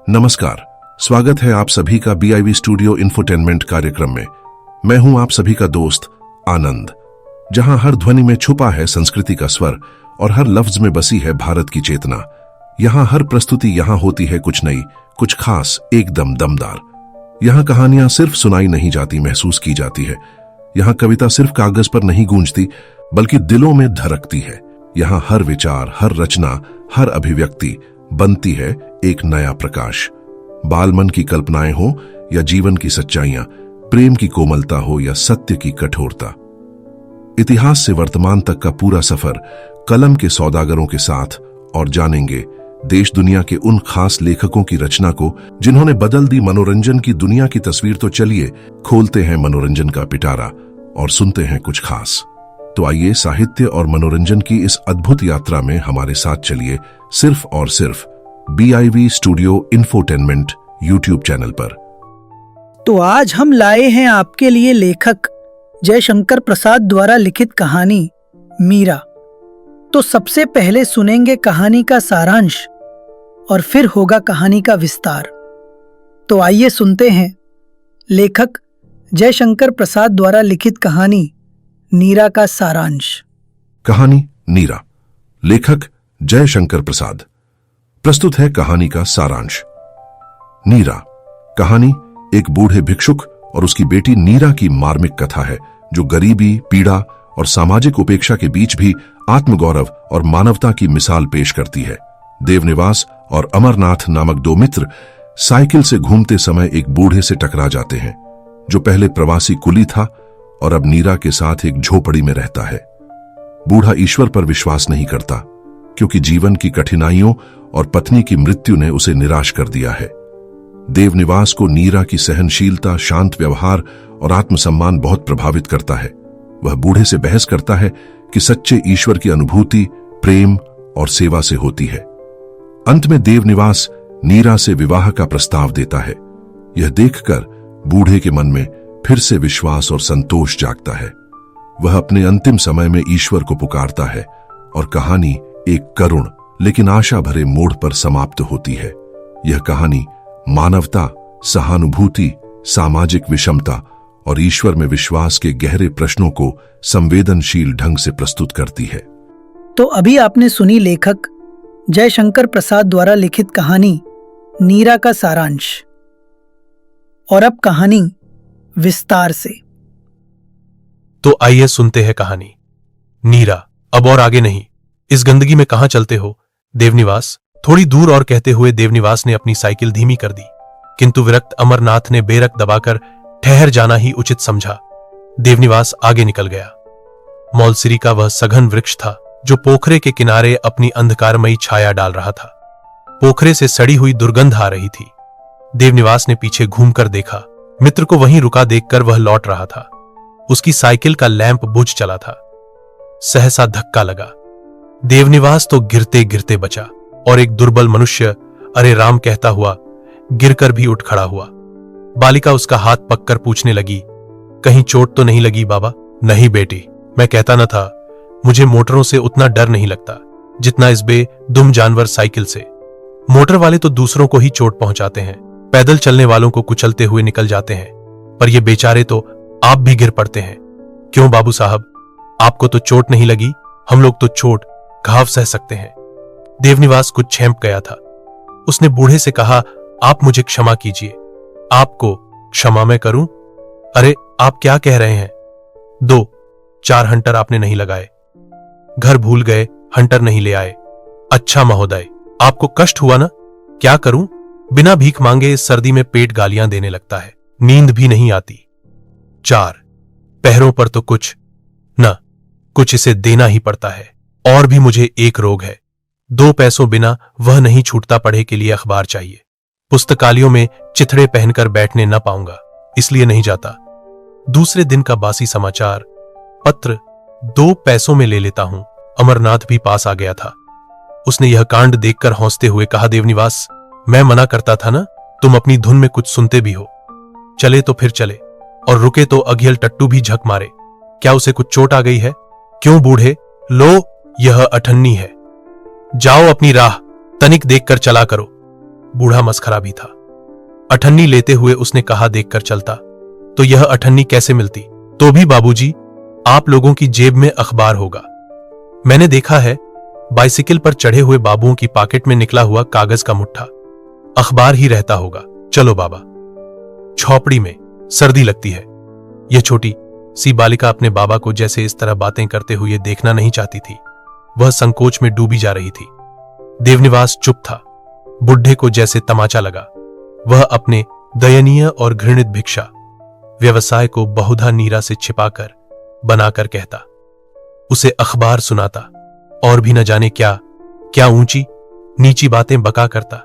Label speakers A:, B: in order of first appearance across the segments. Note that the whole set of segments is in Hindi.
A: नमस्कार, स्वागत है आप सभी का BIV स्टूडियो इंफोटेनमेंट कार्यक्रम में। मैं हूं आप सभी का दोस्त आनंद, जहां हर ध्वनि में छुपा है संस्कृति का स्वर और हर लफ्ज में बसी है भारत की चेतना। यहां हर प्रस्तुति यहां होती है कुछ नई, कुछ खास, एकदम दमदार। यहां कहानियां सिर्फ सुनाई नहीं जाती, महसूस की जाती है। यहां कविता सिर्फ कागज पर नहीं गूंजती, बल्कि दिलों में धड़कती है। यहां हर विचार, हर रचना, हर अभिव्यक्ति बनती है एक नया प्रकाश। बालमन की कल्पनाएं हो या जीवन की सच्चाइयां, प्रेम की कोमलता हो या सत्य की कठोरता, इतिहास से वर्तमान तक का पूरा सफर कलम के सौदागरों के साथ। और जानेंगे देश दुनिया के उन खास लेखकों की रचना को जिन्होंने बदल दी मनोरंजन की दुनिया की तस्वीर। तो चलिए खोलते हैं मनोरंजन का पिटारा और सुनते हैं कुछ खास। तो आइए साहित्य और मनोरंजन की इस अद्भुत यात्रा में हमारे साथ चलिए, सिर्फ और सिर्फ BIV studio infotainment YouTube channel पर।
B: तो आज हम लाए हैं आपके लिए लेखक जयशंकर प्रसाद द्वारा लिखित कहानी मीरा। तो सबसे पहले सुनेंगे कहानी का सारांश और फिर होगा कहानी का विस्तार। तो आइए सुनते हैं लेखक जयशंकर प्रसाद द्वारा लिखित कहानी नीरा का सारांश।
A: कहानी नीरा, लेखक जयशंकर प्रसाद। प्रस्तुत है कहानी का सारांश। नीरा कहानी एक बूढ़े भिक्षुक और उसकी बेटी नीरा की मार्मिक कथा है, जो गरीबी, पीड़ा और सामाजिक उपेक्षा के बीच भी आत्मगौरव और मानवता की मिसाल पेश करती है। देवनिवास और अमरनाथ नामक दो मित्र साइकिल से घूमते समय एक बूढ़े से टकरा जाते हैं, जो पहले प्रवासी कुली था और अब नीरा के साथ एक झोपड़ी में रहता है। बूढ़ा ईश्वर पर विश्वास नहीं करता, क्योंकि जीवन की कठिनाइयों और पत्नी की मृत्यु ने उसे निराश कर दिया है। देवनिवास को नीरा की सहनशीलता, शांत व्यवहार और आत्मसम्मान बहुत प्रभावित करता है। वह बूढ़े से बहस करता है कि सच्चे ईश्वर की अनुभूति प्रेम और सेवा से होती है। अंत में देवनिवास नीरा से विवाह का प्रस्ताव देता है। यह देखकर बूढ़े के मन में फिर से विश्वास और संतोष जागता है। वह अपने अंतिम समय में ईश्वर को पुकारता है और कहानी एक करुण लेकिन आशा भरे मोड़ पर समाप्त होती है। यह कहानी मानवता, सहानुभूति, सामाजिक विषमता और ईश्वर में विश्वास के गहरे प्रश्नों को संवेदनशील ढंग से प्रस्तुत करती है।
B: तो अभी आपने सुनी लेखक जयशंकर प्रसाद द्वारा लिखित कहानी नीरा का सारांश। और अब कहानी विस्तार से।
C: तो आइए सुनते हैं कहानी नीरा। अब और आगे नहीं, इस गंदगी में कहां चलते हो देवनिवास, थोड़ी दूर और, कहते हुए देवनिवास ने अपनी साइकिल धीमी कर दी। किंतु विरक्त अमरनाथ ने बेरक दबाकर ठहर जाना ही उचित समझा। देवनिवास आगे निकल गया। मौलसिरी का वह सघन वृक्ष था जो पोखरे के किनारे अपनी अंधकारमयी छाया डाल रहा था। पोखरे से सड़ी हुई दुर्गंध आ रही थी। देवनिवास ने पीछे घूमकर देखा। मित्र को वहीं रुका देखकर वह लौट रहा था। उसकी साइकिल का लैंप बुझ चला था। सहसा धक्का लगा। देवनिवास तो गिरते गिरते बचा और एक दुर्बल मनुष्य अरे राम कहता हुआ गिरकर भी उठ खड़ा हुआ। बालिका उसका हाथ पककर पूछने लगी, कहीं चोट तो नहीं लगी बाबा? नहीं बेटी, मैं कहता न था, मुझे मोटरों से उतना डर नहीं लगता जितना इस बेदुम जानवर साइकिल से। मोटर वाले तो दूसरों को ही चोट पहुंचाते हैं, पैदल चलने वालों को कुचलते हुए निकल जाते हैं, पर ये बेचारे तो आप भी गिर पड़ते हैं। क्यों बाबू साहब, आपको तो चोट नहीं लगी? हम लोग तो चोट घाव सह सकते हैं। देवनिवास कुछ छेंप गया था। उसने बूढ़े से कहा, आप मुझे क्षमा कीजिए। आपको क्षमा मैं करूं? अरे आप क्या कह रहे हैं? 2-4 हंटर आपने नहीं लगाए, घर भूल गए, हंटर नहीं ले आए। अच्छा महोदय, आपको कष्ट हुआ ना? क्या करूं, बिना भीख मांगे इस सर्दी में पेट गालियां देने लगता है, नींद भी नहीं आती। 4 पैरों पर तो कुछ न कुछ इसे देना ही पड़ता है। और भी मुझे एक रोग है, 2 पैसों बिना वह नहीं छूटता। पढ़े के लिए अखबार चाहिए, पुस्तकालयों में चिथड़े पहनकर बैठने न पाऊंगा, इसलिए नहीं जाता। दूसरे दिन का बासी समाचार पत्र 2 पैसों में ले लेता हूं। अमरनाथ भी पास आ गया था। उसने यह कांड देखकर हंसते हुए कहा, देवनिवास, मैं मना करता था ना, तुम अपनी धुन में कुछ सुनते भी हो। चले तो फिर चले, और रुके तो अघियल टट्टू भी झक मारे। क्या उसे कुछ चोट आ गई है? क्यों बूढ़े, लो यह अठन्नी है, जाओ अपनी राह तनिक देखकर चला करो। बूढ़ा मस्खरा भी था। अठन्नी लेते हुए उसने कहा, देखकर चलता तो यह अठन्नी कैसे मिलती? तो भी बाबूजी, आप लोगों की जेब में अखबार होगा। मैंने देखा है, बाइसिकल पर चढ़े हुए बाबुओं की पॉकेट में निकला हुआ कागज का मुट्ठा, अखबार ही रहता होगा। चलो बाबा। झोपड़ी में सर्दी लगती है। यह छोटी सी बालिका अपने बाबा को जैसे इस तरह बातें करते हुए देखना नहीं चाहती थी। वह संकोच में डूबी जा रही थी। देवनिवास चुप था। बुढ़े को जैसे तमाचा लगा। वह अपने दयनीय और घृणित भिक्षा व्यवसाय को बहुधा नीरा से छिपाकर बनाकर कहता, उसे अखबार सुनाता और भी न जाने क्या क्या ऊंची नीची बातें बका करता।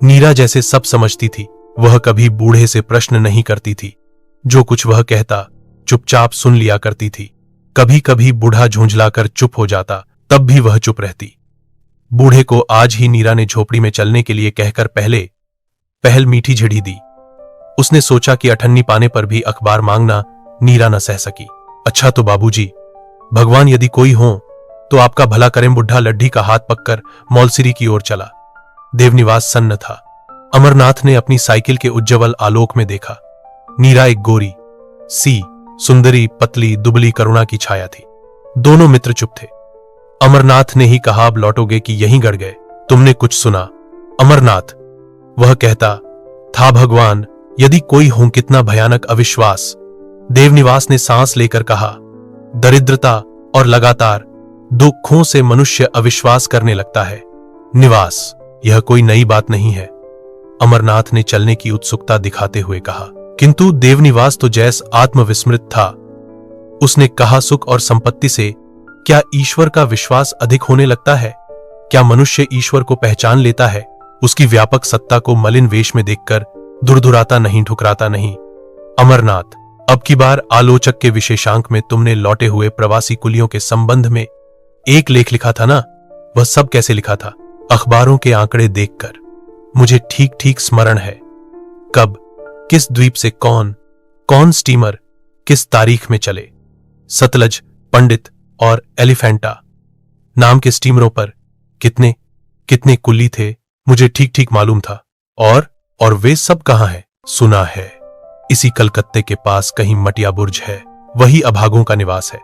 C: नीरा जैसे सब समझती थी। वह कभी बूढ़े से प्रश्न नहीं करती थी। जो कुछ वह कहता चुपचाप सुन लिया करती थी। कभी कभी बूढ़ा झुंझलाकर चुप हो जाता, तब भी वह चुप रहती। बूढ़े को आज ही नीरा ने झोपड़ी में चलने के लिए कहकर पहल मीठी झिड़ी दी। उसने सोचा कि अठन्नी पाने पर भी अखबार मांगना नीरा न सह सकी। अच्छा तो बाबूजी, भगवान यदि कोई हो तो आपका भला करें। बुढ़ा लड्ढी का हाथ पककर मौलसिरी की ओर चला। देवनिवास सन्न था। अमरनाथ ने अपनी साइकिल के उज्ज्वल आलोक में देखा। नीरा एक गोरी सी सुंदरी पतली दुबली करुणा की छाया थी। दोनों मित्र चुप थे। अमरनाथ ने ही कहा, अब लौटोगे कि यहीं गड़ गए? तुमने कुछ सुना? अमरनाथ, वह कहता था, भगवान यदि कोई हो, कितना भयानक अविश्वास। देवनिवास ने सांस लेकर कहा, दरिद्रता और लगातार दुखों से मनुष्य अविश्वास करने लगता है। निवास, यह कोई नई बात नहीं है। अमरनाथ ने चलने की उत्सुकता दिखाते हुए कहा। किंतु देवनिवास तो जैस आत्मविस्मृत था। उसने कहा, सुख और संपत्ति से क्या ईश्वर का विश्वास अधिक होने लगता है? क्या मनुष्य ईश्वर को पहचान लेता है? उसकी व्यापक सत्ता को मलिन वेश में देखकर दुरदुराता नहीं, ठुकराता नहीं। अमरनाथ, अब की बार आलोचक के विशेषांक में तुमने लौटे हुए प्रवासी कुलियों के संबंध में एक लेख लिखा था ना? वह सब कैसे लिखा था? अखबारों के आंकड़े देखकर मुझे ठीक ठीक स्मरण है। कब, किस द्वीप से कौन स्टीमर किस तारीख में चले। सतलज, पंडित और एलिफेंटा नाम के स्टीमरों पर कितने कितने कुली थे, मुझे ठीक ठीक मालूम था। और वे सब कहां हैं? सुना है इसी कलकत्ते के पास कहीं मटिया बुर्ज है, वही अभागों का निवास है।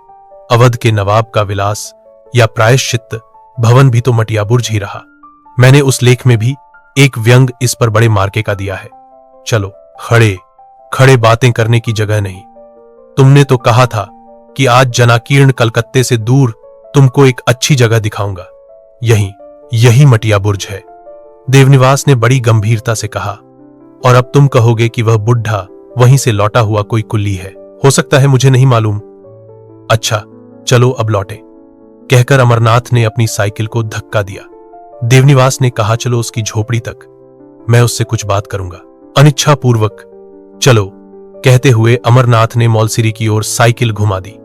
C: अवध के नवाब का विलास या प्रायश्चित भवन भी तो मटिया बुर्ज ही रहा। मैंने उस लेख में भी एक व्यंग इस पर बड़े मार्के का दिया है। चलो, खड़े बातें करने की जगह नहीं। तुमने तो कहा था कि आज जनाकीर्ण कलकत्ते से दूर तुमको एक अच्छी जगह दिखाऊंगा। यही मटिया बुर्ज है। देवनिवास ने बड़ी गंभीरता से कहा। और अब तुम कहोगे कि वह बुढ़ा वहीं से लौटा हुआ कोई कुल्ली है? हो सकता है, मुझे नहीं मालूम। अच्छा चलो अब लौटे, कहकर अमरनाथ ने अपनी साइकिल को धक्का दिया। देवनिवास ने कहा, चलो उसकी झोपड़ी तक, मैं उससे कुछ बात करूंगा। अनिच्छापूर्वक चलो कहते हुए अमरनाथ ने मौलसिरी की ओर साइकिल घुमा दी।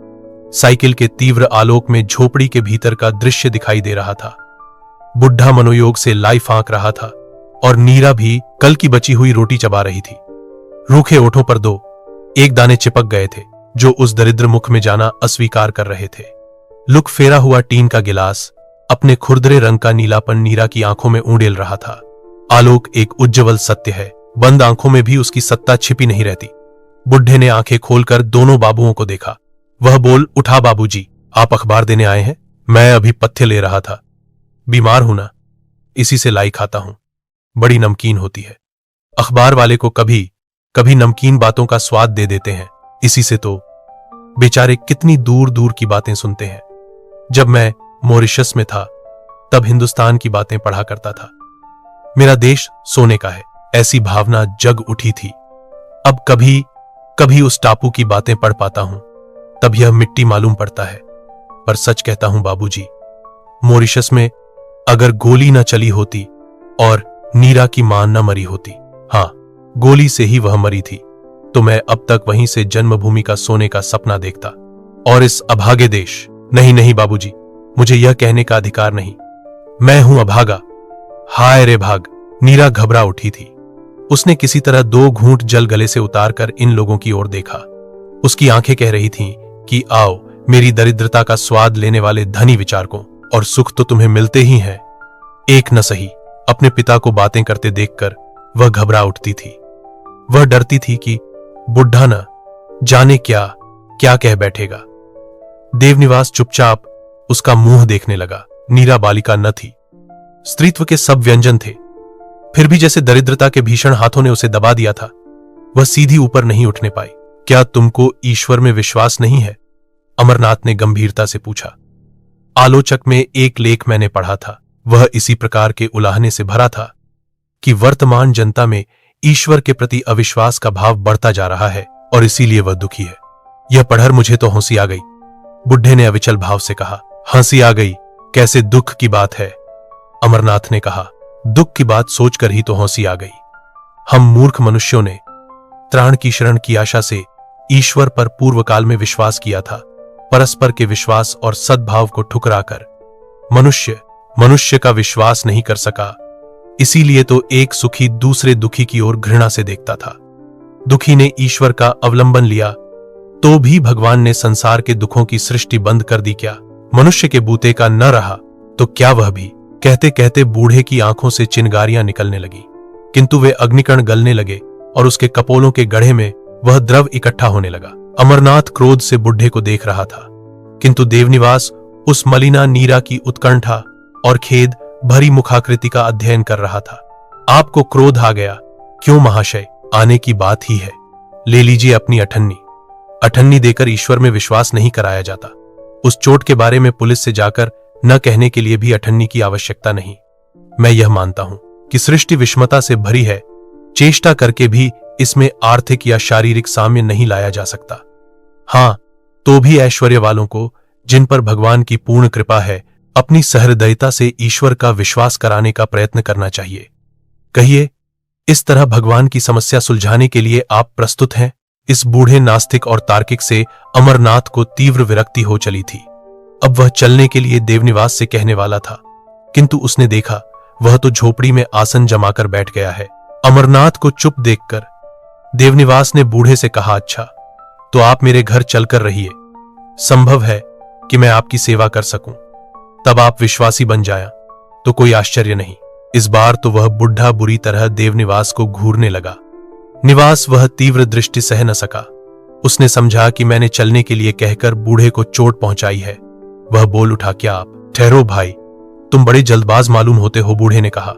C: साइकिल के तीव्र आलोक में झोपड़ी के भीतर का दृश्य दिखाई दे रहा था। बुढ़ा मनोयोग से लाई फांक रहा था और नीरा भी कल की बची हुई रोटी चबा रही थी। रूखे ओठों पर एक दाने चिपक गए थे जो उस दरिद्र मुख में जाना अस्वीकार कर रहे थे। लुक फेरा हुआ टीन का गिलास अपने खुरदरे रंग का नीलापन नीरा की आंखों में ऊंडेल रहा था। आलोक एक उज्ज्वल सत्य है, बंद आंखों में भी उसकी सत्ता छिपी नहीं रहती। बुढ़े ने आंखें खोलकर दोनों बाबुओं को देखा। वह बोल उठा, बाबूजी, आप अखबार देने आए हैं? मैं अभी पथ्य ले रहा था, बीमार हूं ना, इसी से लाई खाता हूं, बड़ी नमकीन होती है। अखबार वाले को कभी कभी नमकीन बातों का स्वाद दे देते हैं, इसी से तो बेचारे कितनी दूर दूर की बातें सुनते हैं। जब मैं मॉरिशस में था तब हिंदुस्तान की बातें पढ़ा करता था। मेरा देश सोने का है, ऐसी भावना जग उठी थी। अब कभी कभी उस टापू की बातें पढ़ पाता हूं, तब यह मिट्टी मालूम पड़ता है। पर सच कहता हूं बाबूजी, मॉरिशस में अगर गोली न चली होती और नीरा की मां न मरी होती, हां गोली से ही वह मरी थी, तो मैं अब तक वहीं से जन्मभूमि का सोने का सपना देखता। और इस अभागे देश, नहीं बाबूजी, मुझे यह कहने का अधिकार नहीं, मैं हूं अभागा। हाय रे भाग, नीरा घबरा उठी थी। उसने किसी तरह 2 घूंट जल गले से उतारकर इन लोगों की ओर देखा। उसकी आंखें कह रही थीं कि आओ मेरी दरिद्रता का स्वाद लेने वाले धनी विचारकों, और सुख तो तुम्हें मिलते ही हैं। एक न सही अपने पिता को बातें करते देखकर वह घबरा उठती थी। वह डरती थी कि बुढ़ा न जाने क्या क्या कह बैठेगा। देवनिवास चुपचाप उसका मुंह देखने लगा। नीरा बालिका न थी, स्त्रीत्व के सब व्यंजन थे, फिर भी जैसे दरिद्रता के भीषण हाथों ने उसे दबा दिया था, वह सीधी ऊपर नहीं उठने पाई। क्या तुमको ईश्वर में विश्वास नहीं है? अमरनाथ ने गंभीरता से पूछा। आलोचक में एक लेख मैंने पढ़ा था, वह इसी प्रकार के उलाहने से भरा था कि वर्तमान जनता में ईश्वर के प्रति अविश्वास का भाव बढ़ता जा रहा है और इसीलिए वह दुखी है। यह पढ़कर मुझे तो हंसी आ गई, बुढ़े ने अविचल भाव से कहा। हंसी आ गई? कैसे दुख की बात है? अमरनाथ ने कहा। दुख की बात सोचकर ही तो हंसी आ गई। हम मूर्ख मनुष्यों ने त्राण की शरण की आशा से ईश्वर पर पूर्व काल में विश्वास किया था। परस्पर के विश्वास और सद्भाव को ठुकराकर मनुष्य का विश्वास नहीं कर सका। इसीलिए तो एक सुखी दूसरे दुखी की ओर घृणा से देखता था। दुखी ने ईश्वर का अवलंबन लिया तो भी भगवान ने संसार के दुखों की सृष्टि बंद कर दी क्या? मनुष्य के बूते का न रहा तो क्या वह भी? कहते कहते बूढ़े की आंखों से चिंगारियां निकलने लगी, किंतु वे अग्निकण गलने लगे और उसके कपोलों के गढ़े में वह द्रव इकट्ठा होने लगा। अमरनाथ क्रोध से बुढ़े को देख रहा था, किंतु देवनिवास उस मलिना नीरा की उत्कंठा और खेद भरी मुखाकृति का अध्ययन कर रहा था। आपको क्रोध आ गया? क्यों महाशय, आने की बात ही है। ले लीजिए अपनी अठन्नी देकर ईश्वर में विश्वास नहीं कराया जाता। उस चोट के बारे में पुलिस से जाकर न कहने के लिए भी अठन्नी की आवश्यकता नहीं। मैं यह मानता हूं कि सृष्टि विषमता से भरी है, चेष्टा करके भी इसमें आर्थिक या शारीरिक साम्य नहीं लाया जा सकता। हां, तो भी ऐश्वर्य वालों को, जिन पर भगवान की पूर्ण कृपा है, अपनी सहृदयता से ईश्वर का विश्वास कराने का प्रयत्न करना चाहिए। कहिए, इस तरह भगवान की समस्या सुलझाने के लिए आप प्रस्तुत हैं? इस बूढ़े नास्तिक और तार्किक से अमरनाथ को तीव्र विरक्ति हो चली थी। अब वह चलने के लिए देवनिवास से कहने वाला था, किंतु उसने देखा वह तो झोपड़ी में आसन जमाकर बैठ गया है। अमरनाथ को चुप देखकर देवनिवास ने बूढ़े से कहा, अच्छा तो आप मेरे घर चलकर रहिए, संभव है कि मैं आपकी सेवा कर सकूं, तब आप विश्वासी बन जाया तो कोई आश्चर्य नहीं। इस बार तो वह बुढ़ा बुरी तरह देवनिवास को घूरने लगा। निवास वह तीव्र दृष्टि सह न सका। उसने समझा कि मैंने चलने के लिए कहकर बूढ़े को चोट पहुंचाई है। वह बोल उठा, क्या आप? ठहरो भाई, तुम बड़े जल्दबाज मालूम होते हो। बूढ़े ने कहा,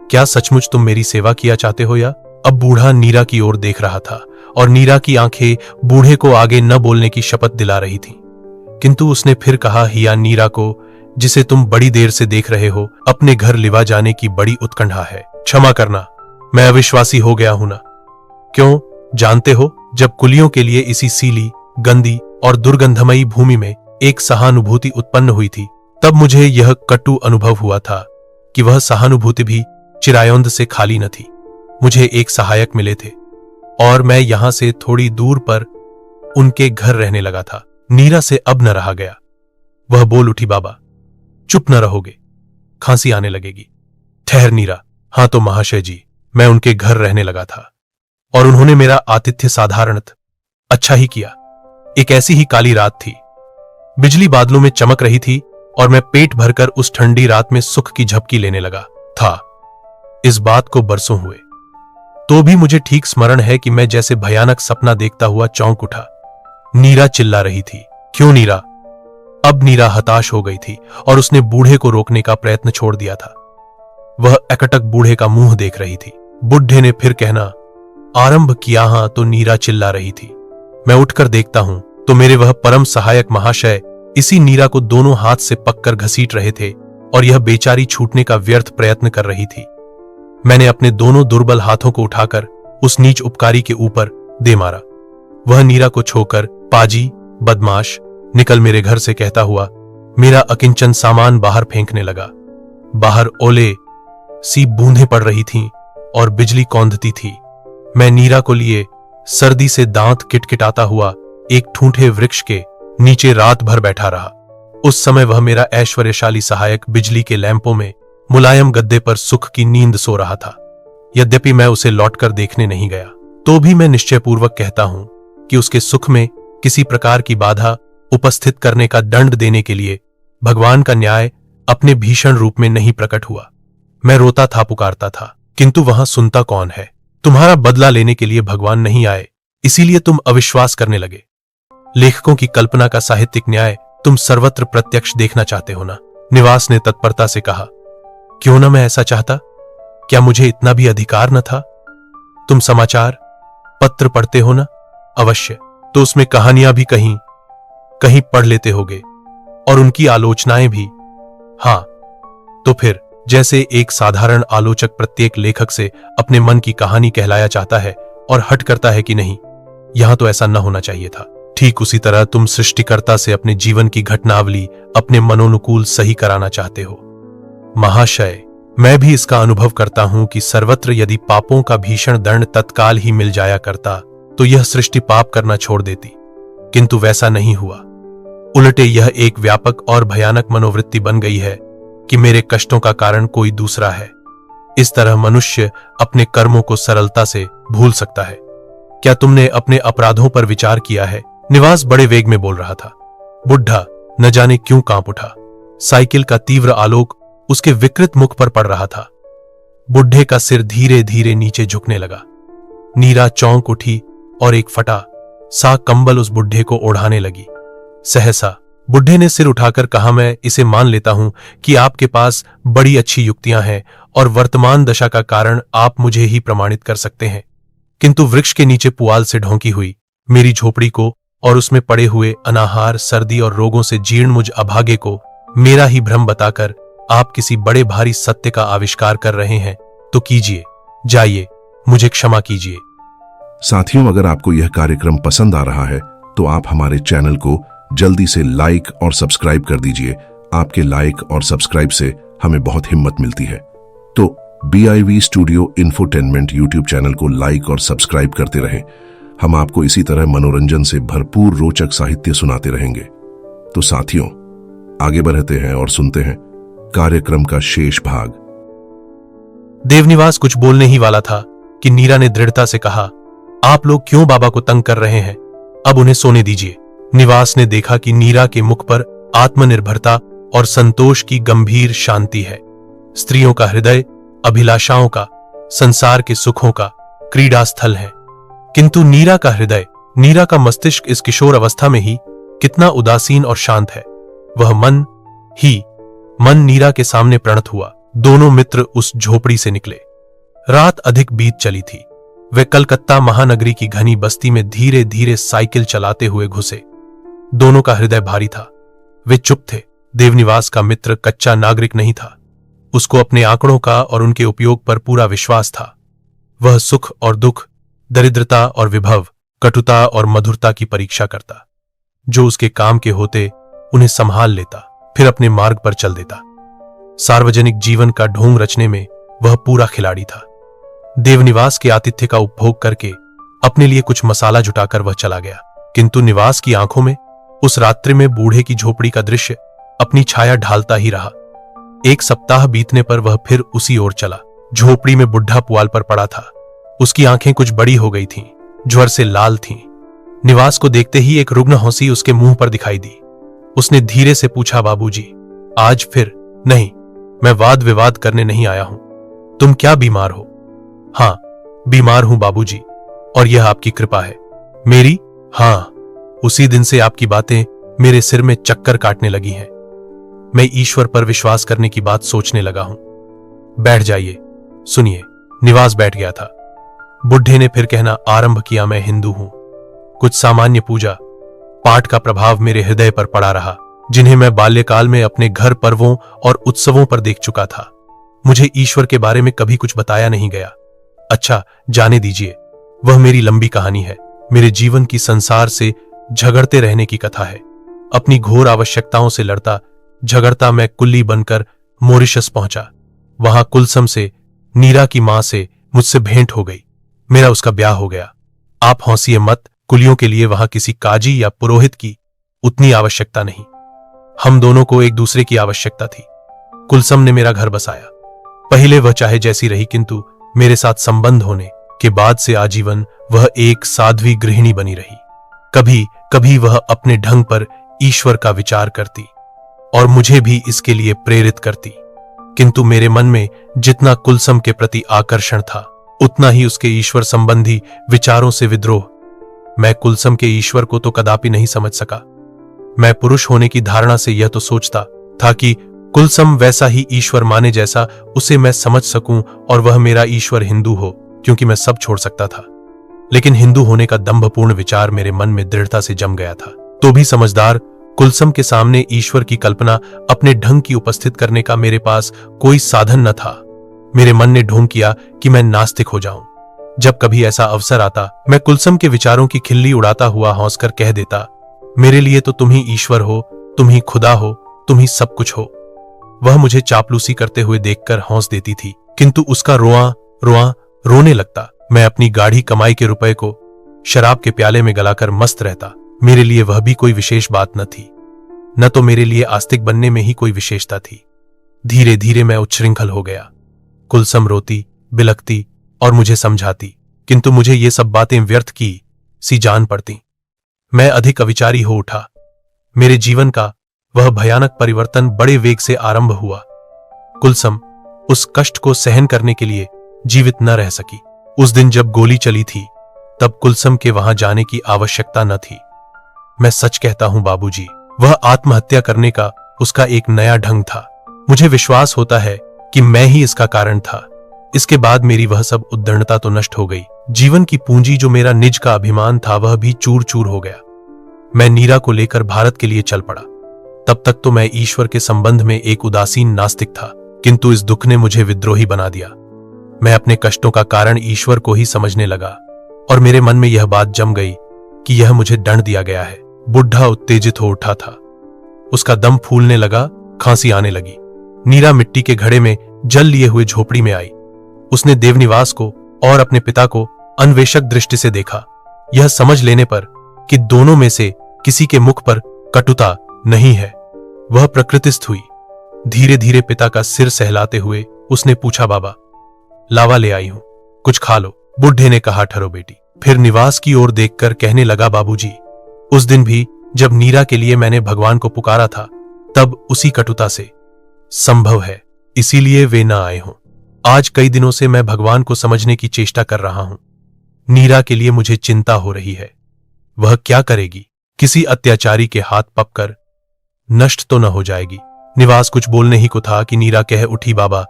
C: क्या सचमुच तुम मेरी सेवा किया चाहते हो या? अब बूढ़ा नीरा की ओर देख रहा था और नीरा की आंखें बूढ़े को आगे न बोलने की शपथ दिला रही थीं। किंतु उसने फिर कहा, हिया नीरा को, जिसे तुम बड़ी देर से देख रहे हो, अपने घर लिवा जाने की बड़ी उत्कंठा है। क्षमा करना, मैं अविश्वासी हो गया हूं ना। क्यों? जानते हो, जब कुलियों के लिए इसी सीली, गंदी और दुर्गंधमयी भूमि में एक सहानुभूति उत्पन्न हुई थी, तब मुझे यह कटु अनुभव हुआ था कि वह सहानुभूति भी चिरायौंद से खाली न थी। मुझे एक सहायक मिले थे और मैं यहां से थोड़ी दूर पर उनके घर रहने लगा था। नीरा से अब न रहा गया। वह बोल उठी, बाबा चुप न रहोगे, खांसी आने लगेगी। ठहर नीरा। हां तो महाशय जी, मैं उनके घर रहने लगा था और उन्होंने मेरा आतिथ्य साधारणत अच्छा ही किया। एक ऐसी ही काली रात थी, बिजली बादलों में चमक रही थी और मैं पेट भरकर उस ठंडी रात में सुख की झपकी लेने लगा था। इस बात को बरसों हुए, तो भी मुझे ठीक स्मरण है कि मैं जैसे भयानक सपना देखता हुआ चौंक उठा। नीरा चिल्ला रही थी। क्यों नीरा? अब नीरा हताश हो गई थी और उसने बूढ़े को रोकने का प्रयत्न छोड़ दिया था। वह एकटक बूढ़े का मुंह देख रही थी। बुढ़े ने फिर कहना आरंभ किया। हां तो नीरा चिल्ला रही थी। मैं उठकर देखता हूं तो मेरे वह परम सहायक महाशय इसी नीरा को दोनों हाथ से पककर घसीट रहे थे और यह बेचारी छूटने का व्यर्थ प्रयत्न कर रही थी। मैंने अपने दोनों दुर्बल हाथों को उठाकर उस नीच उपकारी के ऊपर दे मारा। वह नीरा को छोकर, पाजी, बदमाश, निकल मेरे घर से कहता हुआ मेरा अकिंचन सामान बाहर फेंकने लगा। बाहर ओले सी बूंदें पड़ रही थीं और बिजली कौंधती थी। मैं नीरा को लिए सर्दी से दांत किटकिटाता हुआ एक ठूंठे वृक्ष के नीचे रात भर बैठा रहा। उस समय वह मेरा ऐश्वर्यशाली सहायक बिजली के लैंपों में मुलायम गद्दे पर सुख की नींद सो रहा था। यद्यपि मैं उसे लौटकर देखने नहीं गया, तो भी मैं निश्चयपूर्वक कहता हूं कि उसके सुख में किसी प्रकार की बाधा उपस्थित करने का दंड देने के लिए भगवान का न्याय अपने भीषण रूप में नहीं प्रकट हुआ। मैं रोता था, पुकारता था, किंतु वहां सुनता कौन है। तुम्हारा बदला लेने के लिए भगवान नहीं आए, इसीलिए तुम अविश्वास करने लगे। लेखकों की कल्पना का साहित्यिक न्याय तुम सर्वत्र प्रत्यक्ष देखना चाहते हो ना? निवास ने तत्परता से कहा। क्यों ना मैं ऐसा चाहता? क्या मुझे इतना भी अधिकार न था? तुम समाचार पत्र पढ़ते हो ना? अवश्य, तो उसमें कहानियां भी कहीं कहीं पढ़ लेते होगे, और उनकी आलोचनाएं भी। हां, तो फिर जैसे एक साधारण आलोचक प्रत्येक लेखक से अपने मन की कहानी कहलाया चाहता है और हट करता है कि नहीं, यहां तो ऐसा न होना चाहिए था। ठीक उसी तरह तुम सृष्टिकर्ता से अपने जीवन की घटनावली अपने मनोनुकूल सही कराना चाहते हो। महाशय, मैं भी इसका अनुभव करता हूं कि सर्वत्र यदि पापों का भीषण दंड तत्काल ही मिल जाया करता तो यह सृष्टि पाप करना छोड़ देती, किंतु वैसा नहीं हुआ। उल्टे यह एक व्यापक और भयानक मनोवृत्ति बन गई है कि मेरे कष्टों का कारण कोई दूसरा है। इस तरह मनुष्य अपने कर्मों को सरलता से भूल सकता है। क्या तुमने अपने अपराधों पर विचार किया है? निवास बड़े वेग में बोल रहा था। बुढ़ा न जाने क्यों कांप उठा। साइकिल का तीव्र आलोक उसके विकृत मुख पर पड़ रहा था। बुढ़े का सिर धीरे धीरे नीचे झुकने लगा। नीरा चौंक उठी और एक फटा सा कंबल उस बुढ़े को ओढ़ाने लगी। सहसा बुढ़े ने सिर उठाकर कहा, मैं इसे मान लेता हूं कि आपके पास बड़ी अच्छी युक्तियां हैं और वर्तमान दशा का कारण आप मुझे ही प्रमाणित कर सकते हैं, किंतु वृक्ष के नीचे पुआल से ढोंकी हुई मेरी झोपड़ी को और उसमें पड़े हुए अनाहार, सर्दी और रोगों से जीर्ण मुझ अभागे को मेरा ही भ्रम बताकर आप किसी बड़े भारी सत्य का आविष्कार कर रहे हैं तो कीजिए, जाइए, मुझे क्षमा कीजिए।
A: साथियों, अगर आपको यह कार्यक्रम पसंद आ रहा है तो आप हमारे चैनल को जल्दी से लाइक और सब्सक्राइब कर दीजिए। आपके लाइक और सब्सक्राइब से हमें बहुत हिम्मत मिलती है। तो BIV studio infotainment YouTube channel को लाइक और सब्सक्राइब करते रहें। हम आपको इसी तरह मनोरंजन से भरपूर रोचक साहित्य सुनाते रहेंगे। तो साथियों, आगे बढ़ते हैं और सुनते हैं कार्यक्रम का शेष भाग।
C: देवनिवास कुछ बोलने ही वाला था कि नीरा ने दृढ़ता से कहा, आप लोग क्यों बाबा को तंग कर रहे हैं? अब उन्हें सोने दीजिए। निवास ने देखा कि नीरा के मुख पर आत्मनिर्भरता और संतोष की गंभीर शांति है। स्त्रियों का हृदय अभिलाषाओं का, संसार के सुखों का क्रीड़ा स्थल है, किंतु नीरा का हृदय, नीरा का मस्तिष्क इस किशोर अवस्था में ही कितना उदासीन और शांत है। वह मन नीरा के सामने प्रणत हुआ। दोनों मित्र उस झोपड़ी से निकले। रात अधिक बीत चली थी। वे कलकत्ता महानगरी की घनी बस्ती में धीरे धीरे साइकिल चलाते हुए घुसे। दोनों का हृदय भारी था। वे चुप थे। देवनिवास का मित्र कच्चा नागरिक नहीं था। उसको अपने आंकड़ों का और उनके उपयोग पर पूरा विश्वास था। वह सुख और दुख, दरिद्रता और विभव, कटुता और मधुरता की परीक्षा करता। जो उसके काम के होते उन्हें संभाल लेता, फिर अपने मार्ग पर चल देता। सार्वजनिक जीवन का ढोंग रचने में वह पूरा खिलाड़ी था। देवनिवास के आतिथ्य का उपभोग करके अपने लिए कुछ मसाला जुटाकर वह चला गया, किंतु निवास की आंखों में उस रात्रि में बूढ़े की झोपड़ी का दृश्य अपनी छाया ढालता ही रहा। एक सप्ताह बीतने पर वह फिर उसी ओर चला। झोपड़ी में बुढ़ा पुआल पर पड़ा था। उसकी आंखें कुछ बड़ी हो गई थीं, ज्वर से लाल थीं। निवास को देखते ही एक रुग्ण हंसी उसके मुंह पर दिखाई दी। उसने धीरे से पूछा, बाबूजी, आज फिर? नहीं, मैं वाद विवाद करने नहीं आया हूं। तुम क्या बीमार हो? हां, बीमार हूं बाबूजी, और यह आपकी कृपा है। मेरी? हां, उसी दिन से आपकी बातें मेरे सिर में चक्कर काटने लगी हैं। मैं ईश्वर पर विश्वास करने की बात सोचने लगा हूं। बैठ जाइए, सुनिए। निवास बैठ गया था। बुढ़े ने फिर कहना आरंभ किया, मैं हिंदू हूं। कुछ सामान्य पूजा पाठ का प्रभाव मेरे हृदय पर पड़ा रहा, जिन्हें मैं बाल्यकाल में अपने घर पर्वों और उत्सवों पर देख चुका था। मुझे ईश्वर के बारे में कभी कुछ बताया नहीं गया। अच्छा, जाने दीजिए, वह मेरी लंबी कहानी है। मेरे जीवन की संसार से झगड़ते रहने की कथा है। अपनी घोर आवश्यकताओं से लड़ता झगड़ता मैं कुल्ली बनकर मॉरिशस पहुंचा। वहां कुलसम से, नीरा की मां से मुझसे भेंट हो गई। मेरा उसका ब्याह हो गया। आप हौसिए मत, कुलियों के लिए वहां किसी काजी या पुरोहित की उतनी आवश्यकता नहीं। हम दोनों को एक दूसरे की आवश्यकता थी। कुलसम ने मेरा घर बसाया। पहले वह चाहे जैसी रही, किंतु मेरे साथ संबंध होने के बाद से आजीवन वह एक साध्वी गृहिणी बनी रही। कभी कभी वह अपने ढंग पर ईश्वर का विचार करती और मुझे भी इसके लिए प्रेरित करती। किंतु मेरे मन में जितना कुलसम के प्रति आकर्षण था, उतना ही उसके ईश्वर संबंधी विचारों से विद्रोह। मैं कुलसम के ईश्वर को तो कदापि नहीं समझ सका। मैं पुरुष होने की धारणा से यह तो सोचता था कि कुलसम वैसा ही ईश्वर माने जैसा उसे मैं समझ सकूं और वह मेरा ईश्वर हिंदू हो, क्योंकि मैं सब छोड़ सकता था। लेकिन हिंदू होने का दंभपूर्ण विचार मेरे मन में दृढ़ता से जम गया था। तो भी समझदार कुलसम के सामने ईश्वर की कल्पना अपने ढंग की उपस्थित करने का मेरे पास कोई साधन न था। मेरे मन ने ढोंग किया कि मैं नास्तिक हो जाऊं। जब कभी ऐसा अवसर आता, मैं कुलसम के विचारों की खिल्ली उड़ाता हुआ हंसकर कह देता, मेरे लिए तो तुम ही ईश्वर हो, तुम ही खुदा हो, तुम ही सब कुछ हो। वह मुझे चापलूसी करते हुए देखकर हंस देती थी, किंतु उसका रोआ रोने लगता। मैं अपनी गाढ़ी कमाई के रुपए को शराब के प्याले में गलाकर मस्त रहता। मेरे लिए वह भी कोई विशेष बात न थी, न तो मेरे लिए आस्तिक बनने में ही कोई विशेषता थी। धीरे धीरे मैं उच्छृंखल हो गया। कुलसम रोती, बिलखती और मुझे समझाती, किंतु मुझे ये सब बातें व्यर्थ की सी जान पड़ती। मैं अधिक अविचारी हो उठा। मेरे जीवन का वह भयानक परिवर्तन बड़े वेग से आरंभ हुआ। कुलसम उस कष्ट को सहन करने के लिए जीवित न रह सकी। उस दिन जब गोली चली थी, तब कुलसम के वहां जाने की आवश्यकता न थी। मैं सच कहता हूं बाबूजी, वह आत्महत्या करने का उसका एक नया ढंग था। मुझे विश्वास होता है कि मैं ही इसका कारण था। इसके बाद मेरी वह सब उद्दंडता तो नष्ट हो गई। जीवन की पूंजी जो मेरा निज का अभिमान था, वह भी चूर चूर हो गया। मैं नीरा को लेकर भारत के लिए चल पड़ा। तब तक तो मैं ईश्वर के संबंध में एक उदासीन नास्तिक था, किंतु इस दुख ने मुझे विद्रोही बना दिया। मैं अपने कष्टों का कारण ईश्वर को ही समझने लगा और मेरे मन में यह बात जम गई कि यह मुझे दंड दिया गया है। बुढ़ा उत्तेजित हो उठा था। उसका दम फूलने लगा, खांसी आने लगी। नीरा मिट्टी के घड़े में जल लिए हुए झोपड़ी में आई। उसने देवनिवास को और अपने पिता को अन्वेषक दृष्टि से देखा, यह समझ लेने पर कि दोनों में से किसी के मुख पर कटुता नहीं है। वह प्रकृतिस्थ हुई। धीरे धीरे पिता का सिर सहलाते हुए उसने पूछा, बाबा लावा ले आई हूं, कुछ खा लो। बुढ़े ने कहा, ठहरो बेटी। फिर निवास की ओर देखकर कहने लगा, बाबूजी, उस दिन भी जब नीरा के लिए मैंने भगवान को पुकारा था, तब उसी कटुता से संभव है, इसीलिए वे ना आए हों। आज कई दिनों से मैं भगवान को समझने की चेष्टा कर रहा हूं। नीरा के लिए मुझे चिंता हो रही है। वह क्या करेगी? किसी अत्याचारी के हाथ पककर नष्ट तो न हो जाएगी। निवास कुछ बोलने ही को था कि नीरा कह उठी, बाबा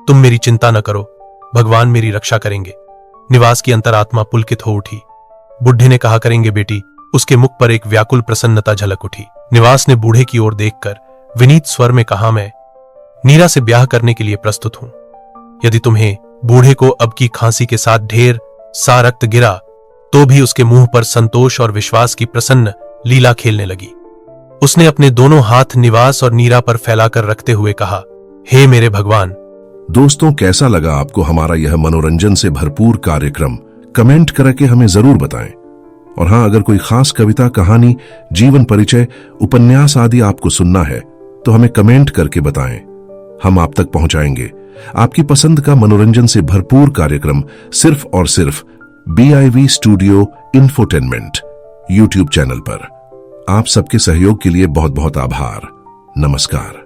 C: तुम मेरी चिंता न करो, भगवान मेरी रक्षा करेंगे। निवास की अंतरात्मा पुलकित हो उठी। बुढ़े ने कहा, करेंगे बेटी। उसके मुख पर एक व्याकुल प्रसन्नता झलक उठी। निवास ने बूढ़े की ओर देखकर विनीत स्वर में कहा, मैं नीरा से ब्याह करने के लिए प्रस्तुत हूं। यदि तुम्हें बूढ़े को अब की खांसी के साथ ढेर सा रक्त गिरा, तो भी उसके मुंह पर संतोष और विश्वास की प्रसन्न लीला खेलने लगी। उसने अपने दोनों हाथ निवास और नीरा पर फैलाकर रखते हुए कहा, हे मेरे भगवान।
A: दोस्तों, कैसा लगा आपको हमारा यह मनोरंजन से भरपूर कार्यक्रम? कमेंट करके हमें जरूर बताएं। और हां, अगर कोई खास कविता, कहानी, जीवन परिचय, उपन्यास आदि आपको सुनना है तो हमें कमेंट करके बताएं। हम आप तक पहुंचाएंगे आपकी पसंद का मनोरंजन से भरपूर कार्यक्रम, सिर्फ और सिर्फ BIV studio infotainment YouTube channel पर। आप सबके सहयोग के लिए बहुत बहुत आभार। नमस्कार।